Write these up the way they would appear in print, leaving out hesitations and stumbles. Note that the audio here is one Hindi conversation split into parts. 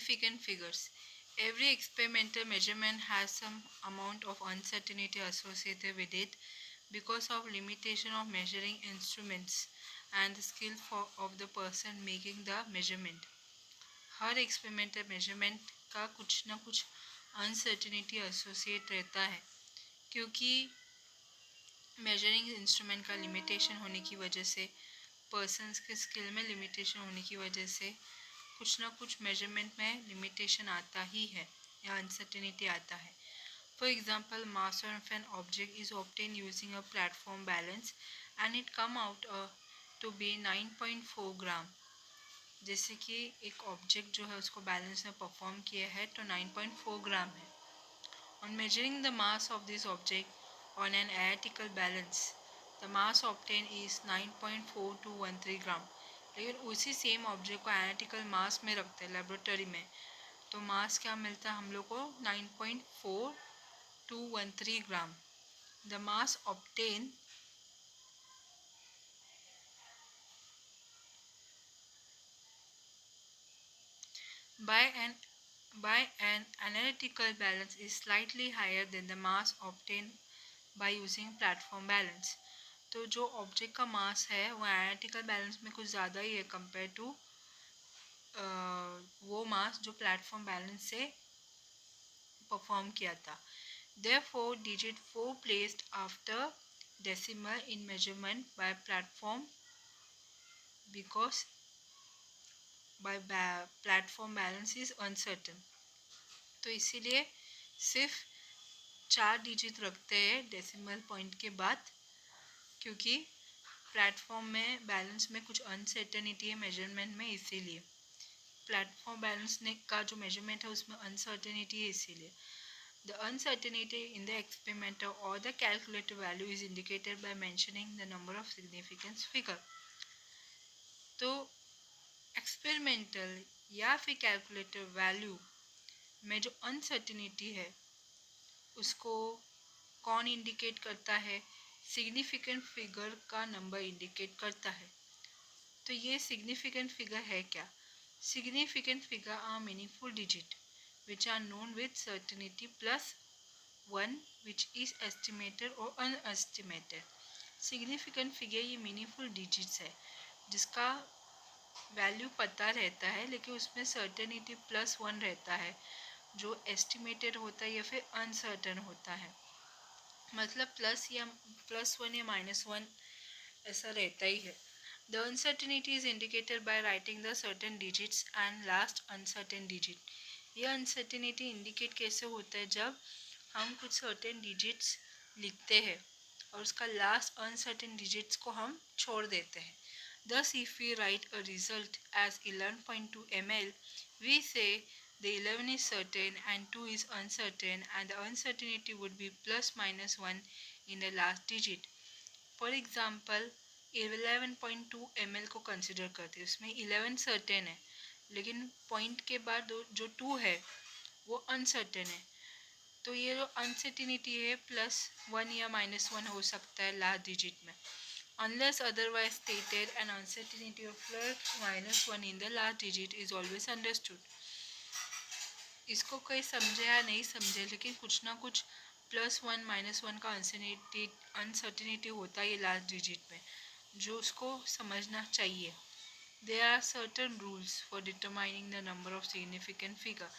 Significant figures. Every experimental measurement has some amount of uncertainty associated with it because of limitation of measuring instruments and the skill of the person making the measurement. Her experimental measurement का कुछ ना कुछ अनसर्टिनिटी एसोसिएट रहता है क्योंकि मेजरिंग इंस्ट्रूमेंट का लिमिटेशन होने की वजह से पर्सनस के स्किल में लिमिटेशन होने की वजह से कुछ ना कुछ मेजरमेंट में लिमिटेशन आता ही है या अनसर्टेनिटी आता है. For example, mass of an object is obtain using a platform balance and it come out to be 9.4 gram. जैसे कि एक ऑब्जेक्ट जो है उसको बैलेंस में परफॉर्म किया है तो 9.4 ग्राम है. On measuring the mass of this object on an analytical balance, the mass obtained is 9.4213 ग्राम. लेकिन उसी सेम ऑब्जेक्ट को एनालिटिकल मास में रखते हैं लेबोरेटरी में तो मास क्या मिलता है हम लोग को 9.4213 gram. The mass obtain by an analytical balance is slightly higher than the mass obtained by using platform balance. तो जो ऑब्जेक्ट का मास है वो एनालिटिकल बैलेंस में कुछ ज़्यादा ही है कंपेयर टू वो मास जो प्लेटफॉर्म बैलेंस से परफॉर्म किया था. Therefore, digit 4 placed after decimal in measurement by platform because by platform balance is uncertain. तो इसीलिए सिर्फ 4 डिजिट रखते हैं डेसिमल पॉइंट के बाद क्योंकि प्लेटफॉर्म में बैलेंस में कुछ अनसर्टेनिटी है मेजरमेंट में, इसीलिए प्लेटफॉर्म बैलेंस ने का जो मेजरमेंट है उसमें अनसर्टेनिटी है इसीलिए. The uncertainty in the experimental or the calculated value is indicated by mentioning the number of significance figure. तो एक्सपेरिमेंटल या फिर कैलकुलेटर वैल्यू में जो अनसर्टेनिटी है उसको कौन इंडिकेट करता है? सिग्निफिकेंट फिगर का नंबर इंडिकेट करता है. तो ये सिग्निफिकेंट फिगर है क्या? Significant figure are meaningful digit which are known with certainty plus 1 which is estimated or unestimated. Significant figure ये मीनिंगफुल डिजिट्स है जिसका वैल्यू पता रहता है लेकिन उसमें सर्टेनिटी +1 रहता है जो एस्टिमेटेड होता है या फिर अनसर्टन होता है. मतलब +1 या -1 ऐसा रहता ही है. The uncertainty is indicated by writing the certain digits and last uncertain digit. यह अनसर्टेनिटी इंडिकेट कैसे होता है? जब हम कुछ सर्टेन डिजिट्स लिखते हैं और उसका लास्ट अनसर्टेन डिजिट्स को हम छोड़ देते हैं. Thus, if we write a result as 11.2 ml, we say the 11 is certain and 2 is uncertain and the uncertainty would be ±1 in the last digit. For example, 11.2 ml को कंसिडर करते हैं, उसमें 11 सर्टेन है लेकिन पॉइंट के बाद जो 2 है वो अनसर्टेन है. तो ये जो अनसर्टेनिटी है +1 या -1 हो सकता है लास्ट डिजिट में. Unless otherwise stated, an uncertainty of +-1 in the last digit is always understood. इसको कोई समझे या नहीं समझे लेकिन कुछ ना कुछ +1 -1 का अनसर्टेनिटी होता है ये लास्ट डिजिट में जो उसको समझना चाहिए. There are certain rules for determining the number of significant figure.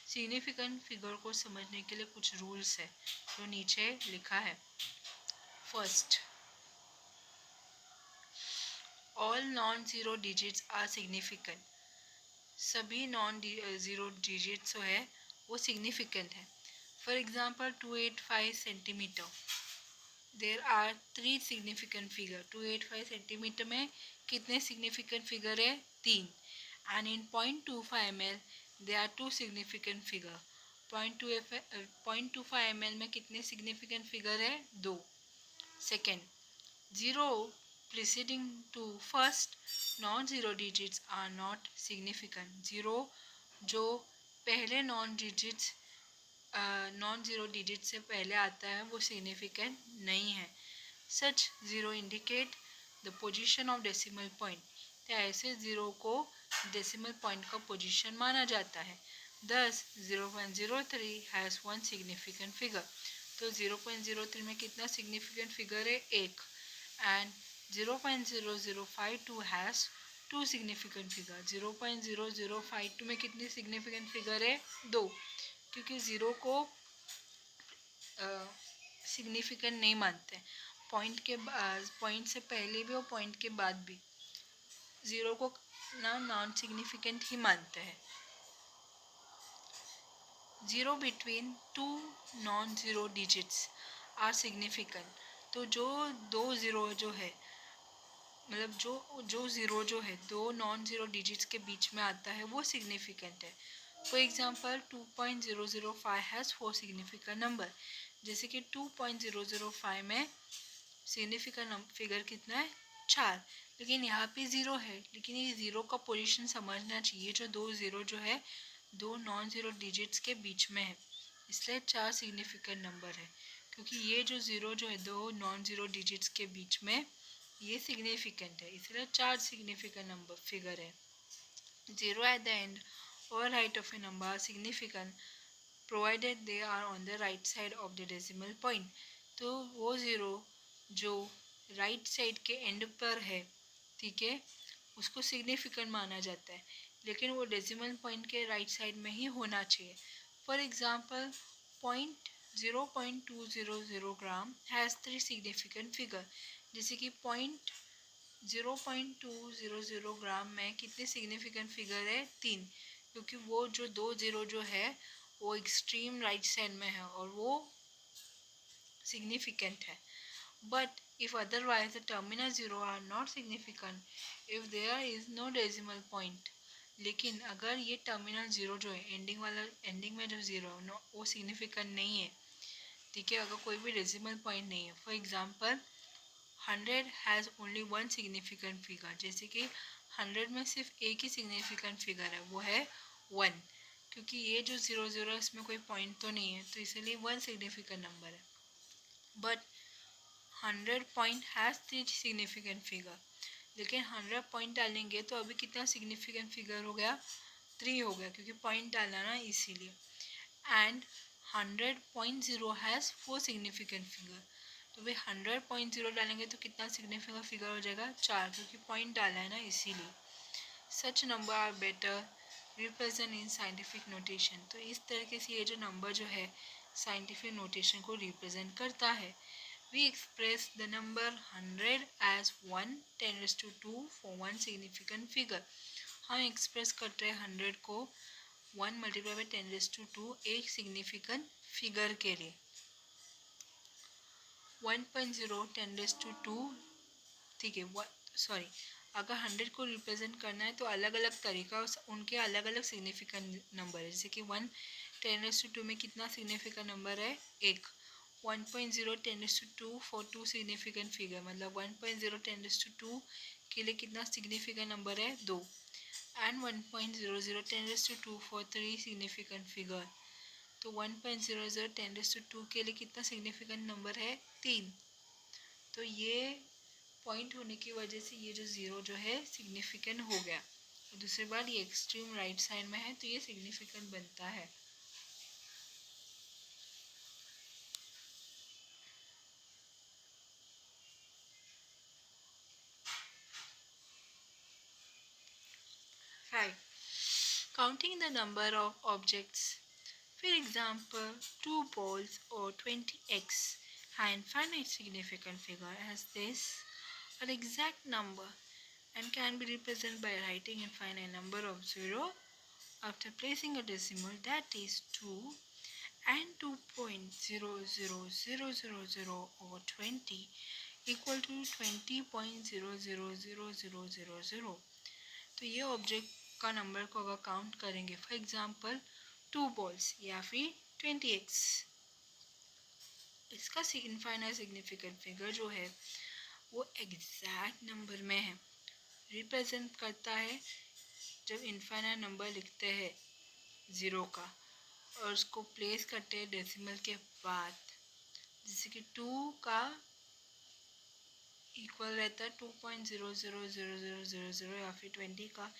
Significant figure को समझने के लिए कुछ रूल्स है जो नीचे लिखा है. First, all non zero digits are significant. सभी नॉन ज़ीरो डिजिट्स जो है वो सिग्निफिकेंट है. For example 285 centimetre, there are 3 significant figure. 285 centimetre में कितने सिग्निफिकेंट फिगर है? 3. And in 0.25 ml there are 2 significant figure. 0.25 ml में कितने सिग्निफिकेंट फिगर है? 2. Second, 0 preceding to first non-zero digits are not significant. 0 जो पहले नॉन ज़ीरो डिजिट से पहले आता है वो सिग्निफिकेंट नहीं है. सच 0 indicate the position of decimal point. तो ऐसे 0 को डेसिमल पॉइंट का पोजीशन माना जाता है। Thus 0.03 has one significant figure. तो 0.03 में कितना सिग्निफिकेंट फिगर है? एक। And 0.0052 has two significant figure. 0.0052 में कितनी सिग्निफिकेंट फिगर है? दो। क्योंकि ज़ीरो को सिग्निफिकेंट नहीं मानते, पॉइंट से पहले भी और पॉइंट के बाद भी ज़ीरो को नॉन सिग्निफिकेंट ही मानते हैं। Zero between two non zero digits are significant. तो जो दो ज़ीरो जो है, मतलब जो ज़ीरो जो है दो नॉन ज़ीरो डिजिट्स के बीच में आता है वो सिग्निफिकेंट है। For example 2.005 has four significant number. जैसे कि 2.005 में सिग्निफिकेंट फिगर कितना है? 4। लेकिन यहाँ पे ज़ीरो है, लेकिन ये ज़ीरो का पोजीशन समझना चाहिए। जो दो ज़ीरो जो है दो नॉन ज़ीरो डिजिट्स के बीच में है, इसलिए 4 सिग्निफिकेंट नंबर है। क्योंकि ये जो ज़ीरो जो है दो नॉन ज़ीरो डिजिट्स के बीच में, ये सिग्निफिकेंट है, इसलिए 4 सिग्निफिकेंट नंबर फिगर है। ज़ीरो एट द एंड और right of a number are significant provided they are on the right side of the decimal point. तो वो ज़ीरो जो राइट साइड के एंड पर है, ठीक है, उसको सिग्निफिकेंट माना जाता है, लेकिन वो डेसिमल पॉइंट के राइट साइड में ही होना चाहिए। For example 0.200 gram has three significant figure. जैसे कि 0.200 ग्राम में कितने सिग्निफिकेंट फिगर है? 3। क्योंकि वो जो दो ज़ीरो जो है वो एक्सट्रीम राइट साइड में है और वो सिग्निफिकेंट है। But if otherwise the terminal zero are not significant if there is no decimal point। लेकिन अगर ये टर्मिनल ज़ीरो जो है एंडिंग में जो ज़ीरो है वो सिग्निफिकेंट नहीं है, ठीक है, अगर कोई भी डेसिमल पॉइंट नहीं है। For example 100 has only one significant figure. जैसे कि 100 में सिर्फ एक ही सिग्निफिकेंट फिगर है, वो है 1। क्योंकि ये जो ज़ीरो ज़ीरो है इसमें कोई पॉइंट तो नहीं है, तो इसलिए वन सिग्निफिकेंट नंबर है। But 100 point has three significant figure. लेकिन 100 पॉइंट डालेंगे तो अभी कितना सिग्निफिकेंट फिगर हो गया? 3 हो गया, क्योंकि पॉइंट डाला ना इसीलिए। And 100.0 has four significant figure. तो भाई 100.0 डालेंगे तो कितना सिग्निफिकेंट फिगर हो जाएगा? 4, क्योंकि पॉइंट डाला है ना इसीलिए। Such number are better represent in scientific notation. तो इस तरीके से ये जो नंबर जो है साइंटिफिक नोटेशन को रिप्रेजेंट करता है। We express the number 100 as 1 10⁻² for one significant figure। हम एक्सप्रेस करते हैं 100 को 1 मल्टीप्लाई बाई 10⁻² एक सिग्निफिकेंट फिगर के लिए। 1.0 10⁻², ठीक है, सॉरी, अगर 100 को रिप्रेजेंट करना है तो अलग अलग तरीका, उनके अलग अलग सिग्निफिकेंट नंबर है। जैसे कि 1 10⁻² में कितना सिग्निफिकेंट नंबर है? एक। 1.0 10⁻² फॉर टू सिग्निफिकेंट फिगर, मतलब 1.0 10⁻² के लिए कितना सिग्निफिकेंट नंबर है? 2। And 1.00 10⁻² for three significant figure. तो 1.00 10⁻² के लिए कितना सिग्निफिकेंट नंबर है? 3। तो ये पॉइंट होने की वजह से ये जो ज़ीरो जो है सिग्निफिकेंट हो गया। और दूसरी बात, ये एक्सट्रीम राइट साइड में है तो ये सिग्निफिकेंट बनता है। Right. Counting the number of objects. For example, 2 balls or 20x have infinite significant figure as this an exact number and can be represented by writing infinite number of 0 after placing a decimal, that is 2 and 2.00000 or 20 equal to 20.000000। तो ये ऑब्जेक्ट का नंबर को अगर काउंट करेंगे, फॉर एग्जांपल 2 बॉल्स या फिर 20x, इसका इनफाइनाइट सिग्निफिकेंट फिगर जो है वो एग्जैक्ट नंबर में है, रिप्रेजेंट करता है जब इनफाइनाइट नंबर लिखते हैं ज़ीरो का और उसको प्लेस करते हैं डेसिमल के बाद। जैसे कि 2 का इक्वल रहता है 2.0000000 या फिर 20 का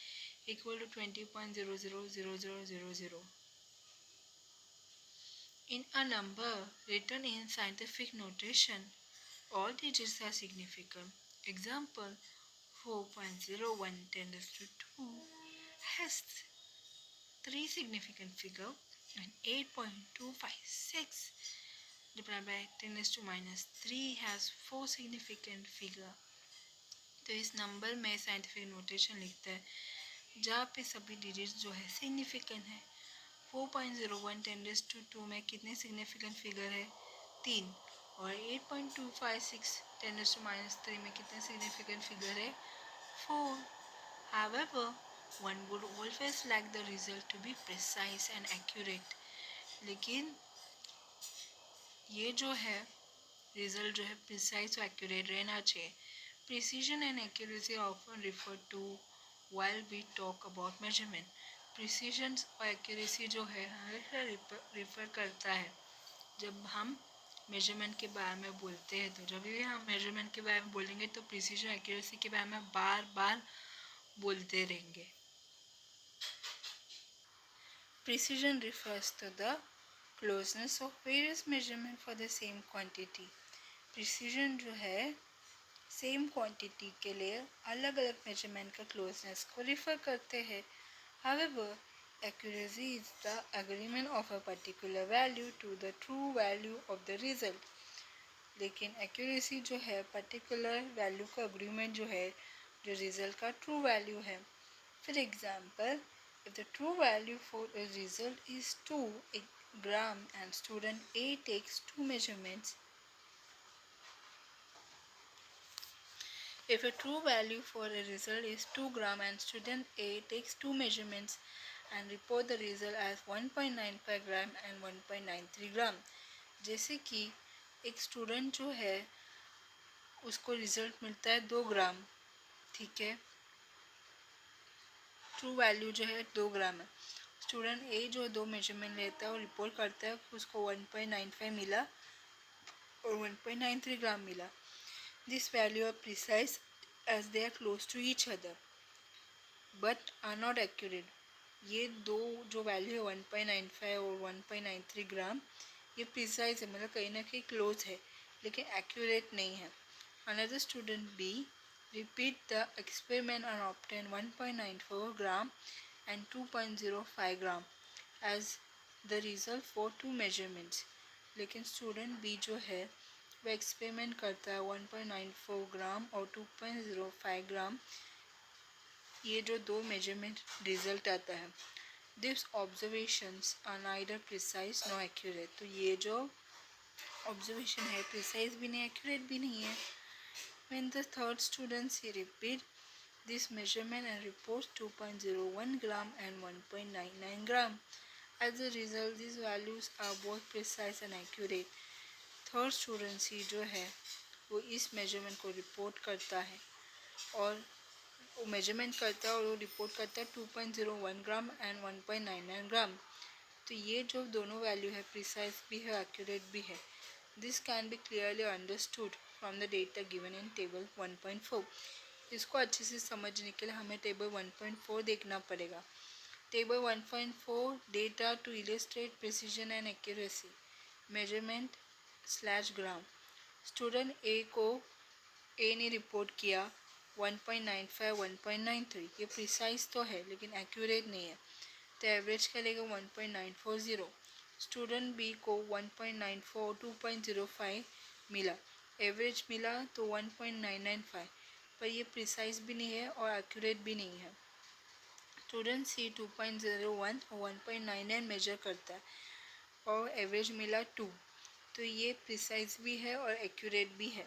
equal to 20.000000. In a number written in scientific notation, all digits are significant. Example 4.01 10 raised to 2 has three significant figures, and 8.256 divided by 10 raised to minus 3 has four significant figure. तो इस नंबर में साइंटिफिक नोटेशन लिखते हैं जहाँ पे सभी डिजिट्स जो है सिग्निफिकेंट है। 4.01 10 raised to 2 में कितने सिग्निफिकेंट फिगर है? 3। और 8.256 10 raised to minus 3 में कितने सिग्निफिकेंट फिगर है? 4. However, one would always like the result to be precise and accurate. लेकिन ये जो है रिजल्ट जो है प्रिसाइज और एक्यूरेट रहना चाहिए. Precision and accuracy are often referred to while we talk about measurement. Precision और accuracy जो है हमेशा रिफर करता है जब हम मेजरमेंट के बारे में बोलते हैं. तो जब भी हम मेजरमेंट के बारे में बोलेंगे तो प्रिसीजन एक्यूरेसी के बारे में बार बार बोलते रहेंगे. Precision refers to the closeness of various measurements for the same quantity. Precision जो है सेम क्वांटिटी के लिए अलग अलग मेजरमेंट का क्लोजनेस को रिफर करते हैं. However, accuracy is the agreement of a particular value to the true value of the result. लेकिन accuracy जो है particular value का agreement जो है जो result का true value है. For example, if the true value for a result is 2 gram and student A takes 2 measurements, if a true value for a result is 2 gram and student A takes 2 measurements and report the result as 1.95 gram and 1.93 gram. जैसे कि एक स्टूडेंट जो है उसको रिजल्ट मिलता है 2 ग्राम. ठीक है, ट्रू वैल्यू जो है 2 ग्राम है. स्टूडेंट ए जो 2 मेजरमेंट लेता है और रिपोर्ट करता है कि उसको 1.95 मिला और 1.93 ग्राम मिला. This value are precise as they are close to each other but are not accurate. ये दो जो वैल्यू है 1.95 और 1.93 ग्राम ये प्रिसाइज है, मतलब कहीं ना कहीं क्लोज है लेकिन एक्यूरेट नहीं है. Another student B repeat the experiment and obtain 1.94 gram and 2.05 gram as the result for two measurements. लेकिन स्टूडेंट B जो है वह एक्सपेरिमेंट करता है 1.94 ग्राम और 2.05 ग्राम ये जो दो मेजरमेंट रिजल्ट आता है. This observations are neither precise no accurate. तो ये जो ऑब्जर्वेशन है प्रिसाइज भी नहीं एक्यूरेट भी नहीं है. When the third students he repeat this measurement and reports 2.01 gram and 1.99 gram. As a result this values are both precise and accurate. Third students he जो है वो इस मेजरमेंट को रिपोर्ट करता है और वो मेजरमेंट करता है और वो रिपोर्ट करता है 2.01 ग्राम एंड 1.99 ग्राम. तो ये जो दोनों वैल्यू है प्रिसाइज भी है एक्यूरेट भी है. This can be clearly understood from the data given in table 1.4. इसको अच्छे से समझने के लिए हमें टेबल 1.4 देखना पड़ेगा. Table 1.4 data to illustrate precision and accuracy measurement / gram. Student A ने रिपोर्ट किया 1.95 1.93. ये प्रिसाइज तो है लेकिन एक्यूरेट नहीं है. तो एवरेज क्या लेगा 1.940. स्टूडेंट बी को 1.94 2.05 मिला, एवरेज मिला तो 1.995, पर ये प्रिसाइज भी नहीं है और एक्यूरेट भी नहीं है. स्टूडेंट सी 2.01 और 1.99 मेजर करता है और एवरेज मिला 2. तो ये प्रिसाइज भी है और एक्यूरेट भी है.